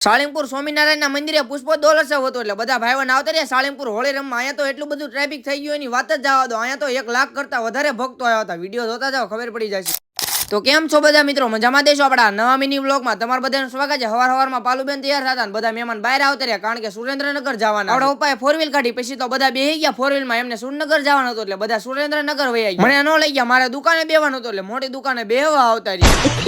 સાળીમપુર સ્વામિનારાયણના મંદિરે પુષ્પોત્સવ હતો એટલે બધા ભાઈઓને આવતા રહ્યા સાળીમપુર હોળી રમવા. અહીંયા તો એટલું બધું ટ્રાફિક થઈ ગયું એની વાત જ જવા દો. અહીંયા તો 1 લાખ કરતા વધારે ભક્તો આવ્યા હતા. વિડીયો જોતા જાઓ ખબર પડી જશે. તો કેમ છો બધા મિત્રો, મજામાં દેશો? આપણા નવા મિની વ્લોગમાં તમારું બધાનું સ્વાગત છે. હવારમાં પાલુબેન તૈયાર થતા ને બધા મહેમાન બહાર આવતા રહ્યા કારણ કે સુરેન્દ્રનગર જવાના. આપણા પપ્પાએ 4 વ્હીલ કાઢી પછી તો બધા બેહી ગયા 4 વ્હીલમાં. એમને સુરેન્દ્રનગર જવાનું હતું એટલે બધા સુરેન્દ્રનગર વહી ગયા. મને ન લઈ ગયા, મારે દુકાને બેવાનું હતું એટલે મોટી દુકાને બેહવા આવતા રહ્યા.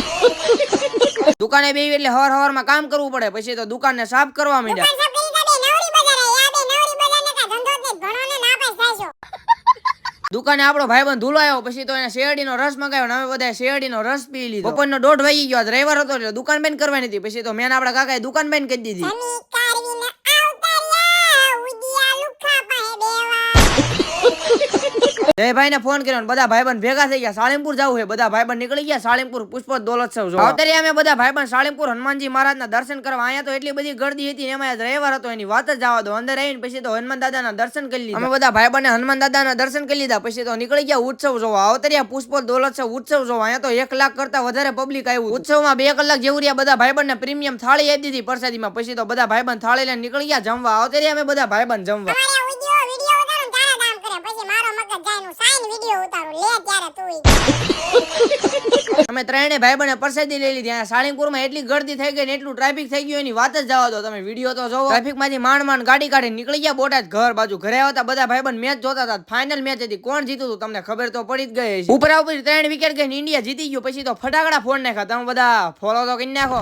દુકાને બેહી એટલે હવારમાં કામ કરવું પડે, પછી તો દુકાનને સાફ કરવા માંડ્યા. દુકાને આપણો ભાઈબંધ ધૂલો આવ્યો પછી તો એને શેરડીનો રસ મંગાવ્યો ને અમે બધા શેરડીનો રસ પી લીધો. બપોરનો 1:30 વાગી ગયો, રવિવાર હતો એટલે દુકાન બંધ કરવાની હતી. પછી તો મેં આપણા કાકાએ દુકાન બંધ કરી દીધી. જયભાઈને ફોન કર્યો બધા ભાઈબંધ ભેગા થઈ ગયા. સાળીમપુર જવું છે, બધા ભાઈબંધ નીકળી ગયા સાળીમપુર પુષ્પોત્સવ જોવા. અત્યારે અમે બધા ભાઈબંધ સાળીમપુર હનુમાનજી મહારાજના દર્શન કરવા. અહીંયા તો એટલી બધી ગર્દી હતી ને એમાં રવિવાર હતો એની વાત જ જવા દો. અંદર આવીને પછી તો હનુમાન દાદાના દર્શન કરી લીધા. અમે બધા ભાઈબંધને હનુમાન દાદાના દર્શન કરી લીધા પછી તો નીકળી ગયા ઉત્સવ જોવા. અવતર્યા પુષ્પોત્સવ ઉત્સવ જોવા. અહીંયા તો 1 લાખ કરતા વધારે પબ્લિક આવ્યું. ઉત્સવમાં 2 કલાક જેવું રહ્યા. બધા ભાઈબંધને પ્રીમિયમ થાળી આપી દીધી પ્રસાદીમાં. પછી તો બધા ભાઈબંધ થાળી લઈને નીકળી ગયા જમવા. અવતર્યા અમે બધા ભાઈબંધ જમવા. અમે ત્રણે ભાઈબંધે પ્રસાદી લઈ લીધી. અહીંયા સાળીમપુરમાં એટલી ગર્દી થઈ ગઈ ને એટલું ટ્રાફિક થઈ ગયું એની વાત જ જવા દો. તમે વિડીયો તો જોવો. ટ્રાફિકમાંથી માંડ ગાડી કાઢી નીકળી ગયા બોટાદ ઘર બાજુ. ઘરે આવતા બધા ભાઈબંધ મેચ જોતા હતા. ફાઇનલ મેચ હતી. કોણ જીતું હતું તમને ખબર તો પડી જ ગઈ છે. ઉપર 3 વિકેટ ગઈ, ઇન્ડિયા જીતી ગયું. પછી તો ફટાકડા ફોડ નાખ્યા. તમે બધા ફોલો તો કરી નાખો.